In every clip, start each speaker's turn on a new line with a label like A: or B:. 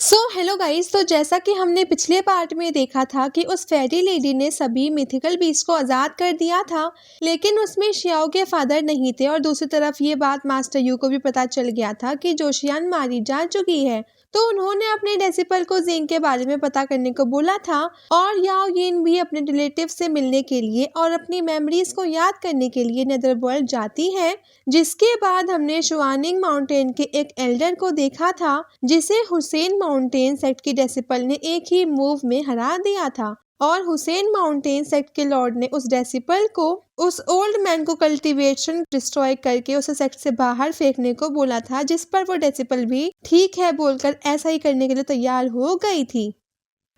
A: Hello guys. तो जैसा कि हमने पिछले पार्ट में देखा था कि उस फेरी लेडी ने सभी मिथिकल बीस्ट को आज़ाद कर दिया था, लेकिन उसमें शियाओ के फादर नहीं थे और दूसरी तरफ ये बात मास्टर यू को भी पता चल गया था कि जोशियान मारी जा चुकी है। तो उन्होंने अपने डेसिपल को जिंग के बारे में पता करने को बोला था और याओ यिन भी अपने रिलेटिव से मिलने के लिए और अपनी मेमोरीज को याद करने के लिए नेदरवर्ल्ड जाती है। जिसके बाद हमने शुआनिंग माउंटेन के एक एल्डर को देखा था जिसे हुसैन माउंटेन सेक्ट की डेसिपल ने एक ही मूव में हरा दिया था और हुसैन माउंटेन सेक्ट के लॉर्ड ने उस डेसिपल को उस ओल्ड मैन को कल्टीवेशन डिस्ट्रॉय करके उसे सेक्ट से बाहर फेंकने को बोला था, जिस पर वो डेसिपल भी ठीक है बोलकर ऐसा ही करने के लिए तैयार हो गई थी।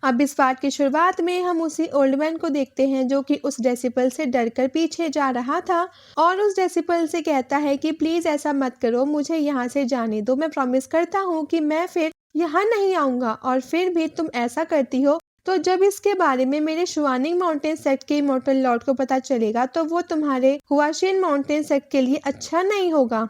A: अब इस पार्ट की शुरुआत में हम उसी ओल्ड मैन को देखते हैं जो कि उस डेसिपल से डरकर पीछे जा रहा था और उस डेसिपल से कहता है कि प्लीज ऐसा मत करो, मुझे यहाँ से जाने दो, मैं प्रॉमिस करता हूँ कि मैं फिर यहाँ नहीं आऊँगा। और फिर भी तुम ऐसा करती हो तो जब इसके बारे में मेरे शुआनिंग माउंटेन सेक्ट के इमॉर्टल लॉर्ड को पता चलेगा तो वो तुम्हारे हुआशिन माउंटेन सेक्ट के लिए अच्छा नहीं होगा।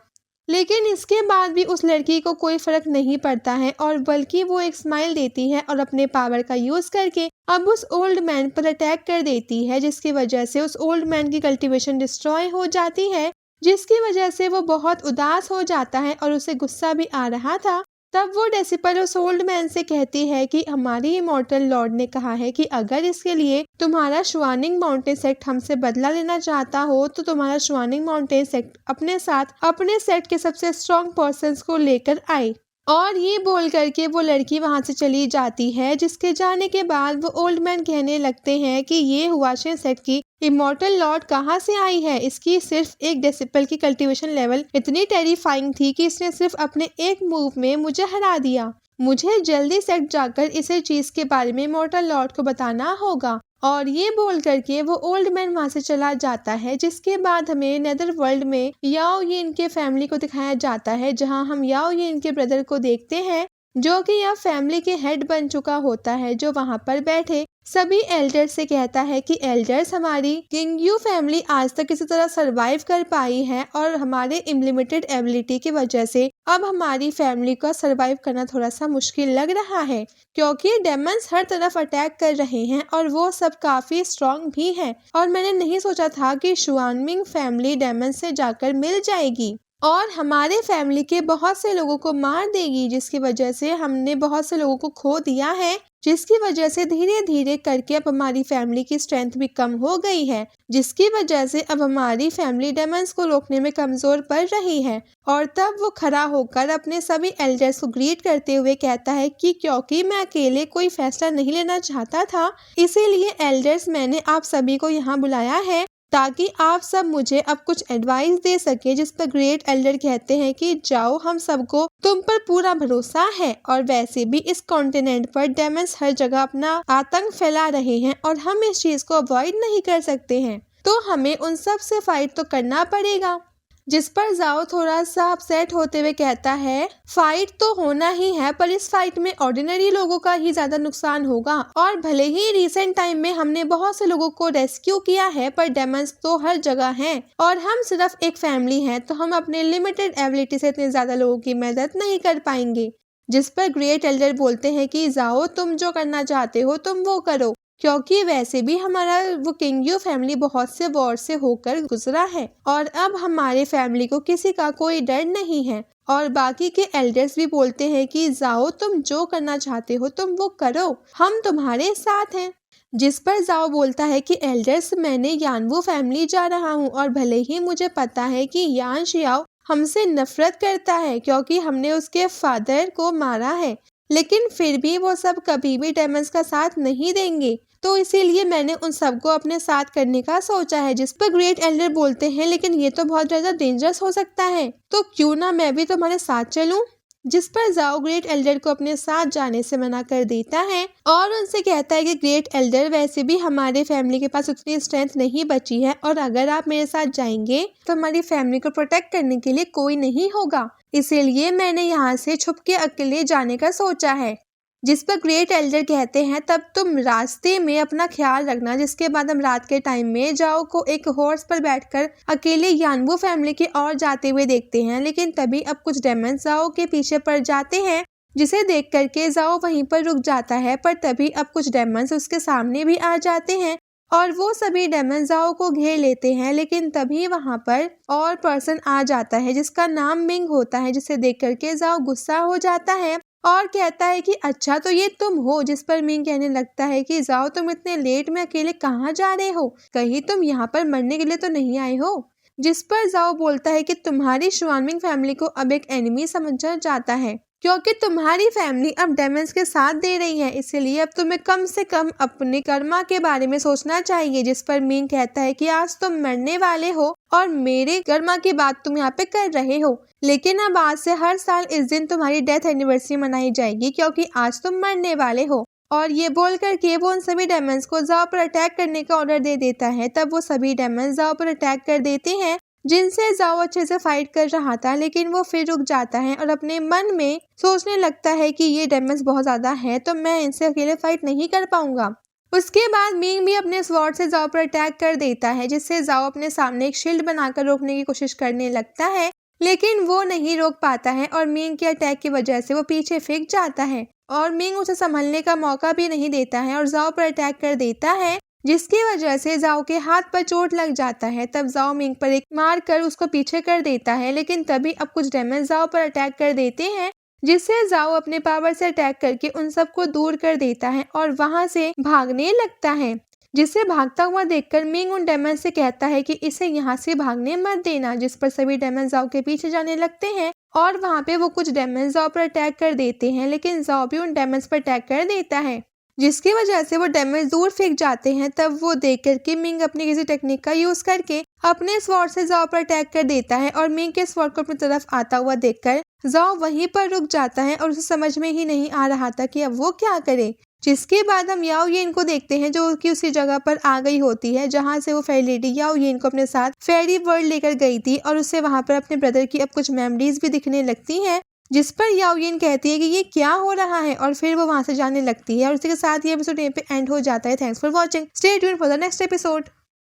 A: लेकिन इसके बाद भी उस लड़की को कोई फर्क नहीं पड़ता है और बल्कि वो एक स्माइल देती है और अपने पावर का यूज करके अब उस ओल्ड मैन पर अटैक कर देती है, जिसकी वजह से उस ओल्ड मैन की कल्टीवेशन डिस्ट्रॉय हो जाती है, जिसकी वजह से वो बहुत उदास हो जाता है और उसे गुस्सा भी आ रहा था। तब वो डेसिपल उस ओल्ड मैन से कहती है कि हमारी इमॉर्टल लॉर्ड ने कहा है कि अगर इसके लिए तुम्हारा शुआनिंग माउंटेन सेक्ट हमसे बदला लेना चाहता हो तो तुम्हारा शुआनिंग माउंटेन सेक्ट अपने साथ अपने सेक्ट के सबसे स्ट्रॉन्ग पर्सन्स को लेकर आए। और ये बोल करके वो लड़की वहां से चली जाती है, जिसके जाने के बाद वो ओल्ड मैन कहने लगते हैं कि ये हुआशिन सेक्ट की इमॉर्टल लॉर्ड कहाँ से आई है। इसकी सिर्फ एक डेसिपल की कल्टीवेशन लेवल इतनी टेरिफाइंग थी कि इसने सिर्फ अपने एक मूव में मुझे हरा दिया। मुझे जल्दी सेट जाकर इसे चीज के बारे में इमॉर्टल लॉर्ड को बताना होगा। और ये बोल करके वो ओल्ड मैन वहां से चला जाता है, जिसके बाद हमें नेदर वर्ल्ड में याओ यिन के फैमिली को दिखाया जाता है, जहां हम याओ यिन के ब्रदर को देखते हैं जो कि यह फैमिली के हेड बन चुका होता है, जो वहां पर बैठे सभी एल्डर्स से कहता है कि एल्डर्स, हमारी किंगयू फैमिली आज तक किसी तरह सरवाइव कर पाई है और हमारे इम्प्लीमेंटेड एबिलिटी की वजह से अब हमारी फैमिली को सरवाइव करना थोड़ा सा मुश्किल लग रहा है, क्योंकि डेमन्स हर तरफ अटैक कर रहे हैं और वो सब काफी स्ट्रॉन्ग भी हैं। और मैंने नहीं सोचा था कि शुआनमिंग फैमिली डेमन्स से जाकर मिल जाएगी और हमारे फैमिली के बहुत से लोगों को मार देगी, जिसकी वजह से हमने बहुत से लोगों को खो दिया है, जिसकी वजह से धीरे धीरे करके अब हमारी फैमिली की स्ट्रेंथ भी कम हो गई है, जिसकी वजह से अब हमारी फैमिली डेमन्स को रोकने में कमजोर पड़ रही है। और तब वो खड़ा होकर अपने सभी एल्डर्स को ग्रीट करते हुए कहता है कि क्योंकि मैं अकेले कोई फैसला नहीं लेना चाहता था, इसीलिए एल्डर्स मैंने आप सभी को यहाँ बुलाया है ताकि आप सब मुझे अब कुछ एडवाइस दे सके। जिस पर ग्रेट एल्डर कहते हैं कि जाओ, हम सबको तुम पर पूरा भरोसा है और वैसे भी इस कॉन्टिनेंट पर डेमन्स हर जगह अपना आतंक फैला रहे हैं और हम इस चीज को अवॉइड नहीं कर सकते हैं, तो हमें उन सब से फाइट तो करना पड़ेगा। जिस पर जाओ थोड़ा सा अपसेट होते हुए कहता है फाइट तो होना ही है, पर इस फाइट में ऑर्डिनरी लोगों का ही ज्यादा नुकसान होगा और भले ही रिसेंट टाइम में हमने बहुत से लोगों को रेस्क्यू किया है, पर डेमन्स तो हर जगह हैं और हम सिर्फ एक फैमिली हैं, तो हम अपने लिमिटेड एबिलिटी से इतने ज्यादा लोगों की मदद नहीं कर पाएंगे। जिस पर ग्रेट एल्डर बोलते हैं कि जाओ, तुम जो करना चाहते हो तुम वो करो, क्योंकि वैसे भी हमारा वो किंगयू फैमिली बहुत से वॉर से होकर गुजरा है और अब हमारे फैमिली को किसी का कोई डर नहीं है। और बाकी के एल्डर्स भी बोलते हैं कि जाओ, तुम जो करना चाहते हो तुम वो करो, हम तुम्हारे साथ हैं। जिस पर जाओ बोलता है कि एल्डर्स, मैंने यानवू फैमिली जा रहा हूँ और भले ही मुझे पता है कि यान शियाओ हमसे नफरत करता है क्योंकि हमने उसके फादर को मारा है, लेकिन फिर भी वो सब कभी भी डेमन्स का साथ नहीं देंगे, तो इसीलिए मैंने उन सबको अपने साथ करने का सोचा है। जिस पर ग्रेट एल्डर बोलते हैं लेकिन ये तो बहुत ज्यादा डेंजरस हो सकता है, तो क्यों ना मैं भी तुम्हारे साथ चलूं। जिस पर जाओ ग्रेट एल्डर को अपने साथ जाने से मना कर देता है और उनसे कहता है कि ग्रेट एल्डर, वैसे भी हमारे फैमिली के पास उतनी स्ट्रेंथ नहीं बची है और अगर आप मेरे साथ जाएंगे तो हमारी फैमिली को प्रोटेक्ट करने के लिए कोई नहीं होगा, इसीलिए मैंने यहाँ से छुप के अकेले जाने का सोचा है। जिस पर ग्रेट एल्डर कहते हैं तब तुम रास्ते में अपना ख्याल रखना। जिसके बाद हम रात के टाइम में जाओ को एक हॉर्स पर बैठकर अकेले यानवू फैमिली की ओर जाते हुए देखते हैं, लेकिन तभी अब कुछ डेमन्स जाओ के पीछे पड़ जाते हैं, जिसे देख करके जाओ वहीं पर रुक जाता है। पर तभी अब कुछ डेमन्स उसके सामने भी आ जाते हैं और वो सभी डेमन जाओ को घेर लेते हैं। लेकिन तभी वहां पर और पर्सन आ जाता है जिसका नाम मिंग होता है, जिसे देख करके जाओ गुस्सा हो जाता है और कहता है कि अच्छा तो ये तुम हो। जिस पर मिंग कहने लगता है कि जाओ तुम इतने लेट में अकेले कहाँ जा रहे हो, कहीं तुम यहाँ पर मरने के लिए तो नहीं आए हो। जिस पर जाओ बोलता है कि तुम्हारी शुआनमिंग फैमिली को अब एक एनिमी समझा जाता है, क्योंकि तुम्हारी फैमिली अब डेमन्स के साथ दे रही है, इसलिए अब तुम्हें कम से कम अपने कर्मा के बारे में सोचना चाहिए। जिस पर मिंग कहता है कि आज तुम मरने वाले हो और मेरे कर्मा की बात तुम यहाँ पे कर रहे हो, लेकिन अब आज से हर साल इस दिन तुम्हारी डेथ एनिवर्सरी मनाई जाएगी, क्योंकि आज तुम मरने वाले हो। और ये बोल करके वो उन सभी डेमन्स को जाओ पर अटैक करने का ऑर्डर दे देता है। तब वो सभी डेमन्स जाओ पर अटैक कर देते हैं, जिनसे जाओ अच्छे से फाइट कर रहा था। लेकिन वो फिर रुक जाता है और अपने मन में सोचने लगता है कि ये डेमन्स बहुत ज्यादा है, तो मैं इनसे अकेले फाइट नहीं कर पाऊंगा। उसके बाद मिंग भी अपने स्वॉर्ड से जाओ पर अटैक कर देता है, जिससे जाओ अपने सामने एक शील्ड बनाकर रोकने की कोशिश करने लगता है, लेकिन वो नहीं रोक पाता है और मिंग के अटैक की वजह से वो पीछे फेंक जाता है और मिंग उसे संभलने का मौका भी नहीं देता है और जाओ पर अटैक कर देता है, जिसकी वजह से जाओ के हाथ पर चोट लग जाता है। तब जाओ मिंग पर एक मार कर उसको पीछे कर देता है, लेकिन तभी अब कुछ डेमन जाओ पर अटैक कर देते हैं, जिससे जाओ अपने पावर से अटैक करके उन सबको दूर कर देता है और वहां से भागने लगता है। जिसे भागता हुआ देखकर मिंग उन डेमन से कहता है कि इसे यहाँ से भागने मत देना। जिस पर सभी डेमन जाओ के पीछे जाने लगते हैं और वहाँ पे वो कुछ डेमन जाओ पर अटैक कर देते हैं, लेकिन जाओ भी उन डेमन्स पर अटैक कर देता है, जिसकी वजह से वो डेमन दूर फेंक जाते हैं। तब वो देख कर कि मिंग अपनी किसी टेक्निक का यूज करके अपने स्वॉर्ड से जाओ पर अटैक कर देता है और मिंग के स्वॉर्ड को अपनी तरफ आता हुआ देखकर जाओ वहीं पर रुक जाता है और उसे समझ में ही नहीं आ रहा था कि अब वो क्या करे। जिसके बाद हम याओ येन को देखते हैं, जो कि उसी जगह पर आ गई होती है जहां से वो फेरी लेडी याओ येन को अपने साथ फेरी वर्ल्ड लेकर गई थी और उससे वहां पर अपने ब्रदर की अब कुछ मेमोरीज भी दिखने लगती हैं। जिस पर याओ येन कहती है कि ये क्या हो रहा है और फिर वो वहां से जाने लगती है और उसी के साथ ये एपिसोड यहीं पे एंड हो जाता है। Thanks for watching, stay tuned for the next episode.